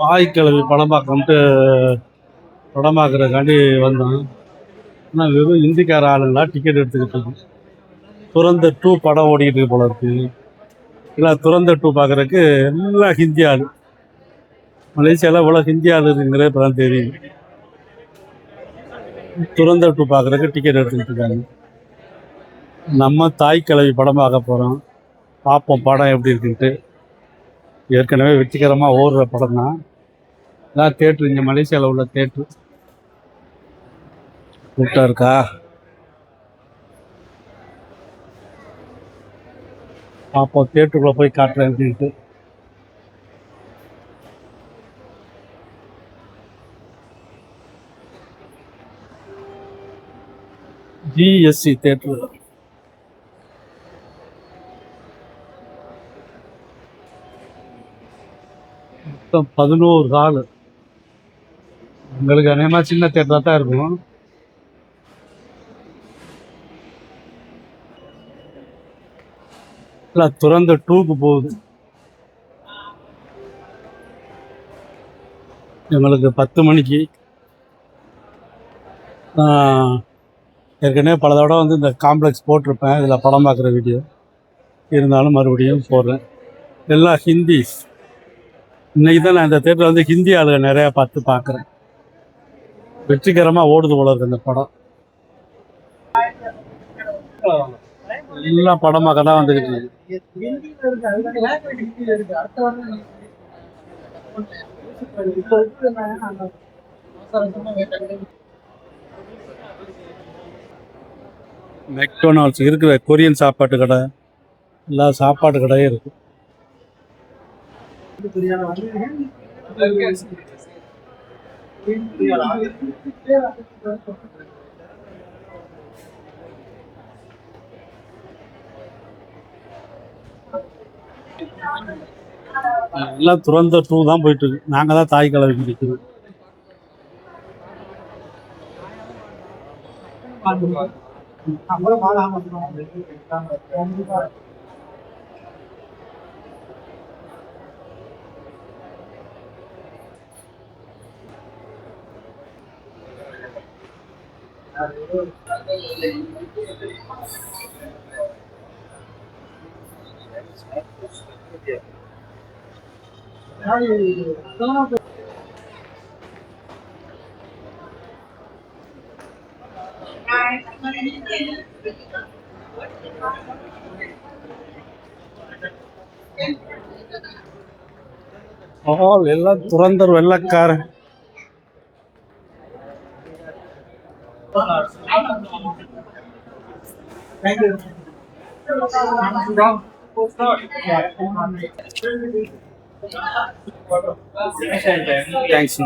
தாய்க்கிழவி படம் பார்க்கணுன்ட்டு படம் பார்க்குறதுக்காண்டி வந்தோம். ஆனால் வெறும் இந்திக்கார ஆளுங்களா டிக்கெட் எடுத்துக்கிட்டு இருக்கு. துரந்தர் 2 படம் ஓடிக்கிட்டு இருக்கு போல இருக்கு. இல்லை துரந்தர் 2 பார்க்குறதுக்கு எல்லாம் ஹிந்தி ஆள். மலேசியாவில் இவ்வளோ ஹிந்தி ஆள் இருக்குங்கிறது இப்போ தான் தெரியும். துரந்தர் 2 பார்க்குறதுக்கு டிக்கெட் எடுத்துக்கிட்டு இருக்காங்க. நம்ம தாய்க்கிழவி படம் பார்க்க போகிறோம். பார்ப்போம் படம் எப்படி இருக்குன்ட்டு. ஏற்கனவே வெற்றிகரமாக ஓடுற படம் தான். இதான் தேட்ரு, இங்கே மலேசியாவில் உள்ள தேட்ரு. கூட்டம் இருக்கா? பார்ப்போம், தேட்டருக்குள்ளே போய் காட்டுறேன் அப்படின்ட்டு. GSC theatre. மொத்தம் 11 ஹாலு. உங்களுக்கு அநேகமாக சின்ன தேட்டராக தான் இருக்கும். இல்லை துரந்தர் 2க்கு போகுது. எங்களுக்கு 10 மணிக்கு. ஏற்கனவே பல தடவை வந்து இந்த காம்ப்ளெக்ஸ் போட்டிருப்பேன் இதில் படம் பார்க்குற வீடியோ. இருந்தாலும் மறுபடியும் போடுறேன். எல்லாம் ஹிந்திஸ். இன்றைக்கி தான் நான் இந்த தேட்டரில் வந்து ஹிந்தி ஆளுங்க நிறையா பார்க்குறேன். வெற்றிகரமாக ஓடுது போல இருக்கு இந்த படம். எல்லாம் படமாக தான் வந்துக்கிட்டு இருக்கு. மெக்டொனால்ட்ஸ் இருக்கிற கொரியன் சாப்பாட்டு கடை, எல்லா சாப்பாட்டு கடையும் இருக்கு. எல்லாம் துரந்தர் 2 தான் போயிட்டு இருக்கு. நாங்கள் தான் தாய் கிழவிக்கு நிற்கிறோம். எல்லாம் துரந்தர் வெள்ளக்காரன். தேங்க்ஸ்.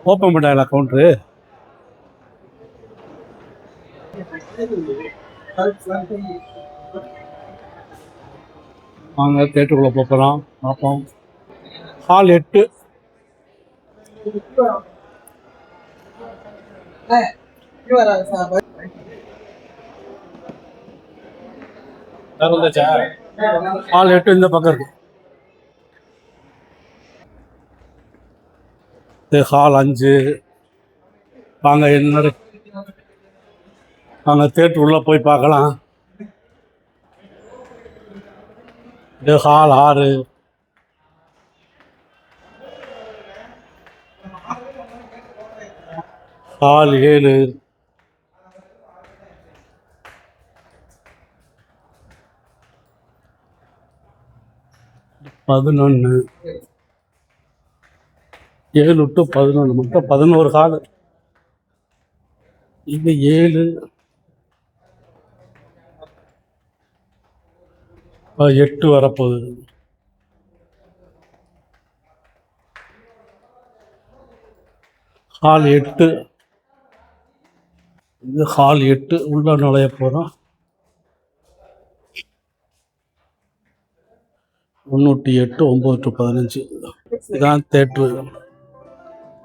ஓப்பன் பண்ணல கவுண்டரு. வாங்க தேட்டருக்குள்ளே போகிறோம், பார்ப்போம். ஹால் 8. ஹால் 8 இந்த பக்கம் இருக்கு. இது ஹால் 5. வாங்க என்ன வாங்க தேட்டர் உள்ள போய் பார்க்கலாம். இது ஹால் 6. ஹால் 7. பதினொன்று 7 to 11 மொத்தம் 11 ஹால். இது 7 8 வரப்போகுது. ஹால் 8. இது ஹால் 8 உள்ள நுழைய போகிறோம். 308 9 to 15 இதுதான் தேட்ரு.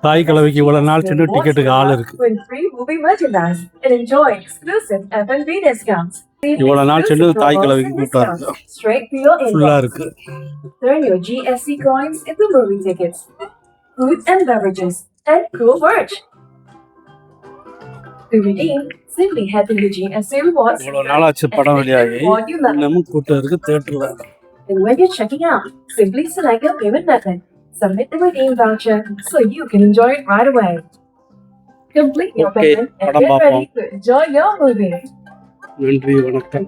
தாய் கிழவிக்கு இவ்வளவு நாள் சின்ன டிக்கெட்டுக்கு ஆள் இருக்கு. Win free movie merchandise and enjoy exclusive F&B discounts. இவ்வளவு நாள் சின்ன தாய் கிழவிக்கு கூட்டா இருக்கு. Straight to your ஃபுல்லா inbox. இருக்கு. Turn your GSC coins into movie tickets, food and beverages, and cool merch. To redeem, simply head to the GSC Rewards இவ்வளவு நாளாச்சு படம் வெளியாகி reward you love. இன்னமும் கூட்டம் இருக்கு தியேட்டர்ல. And when you're checking out, simply select your payment method. Submit the redeem voucher so you can enjoy it right away. Complete your Okay, payment and படம் get ready பார்ப்போம். to enjoy your movie. நன்றி, வணக்கம்.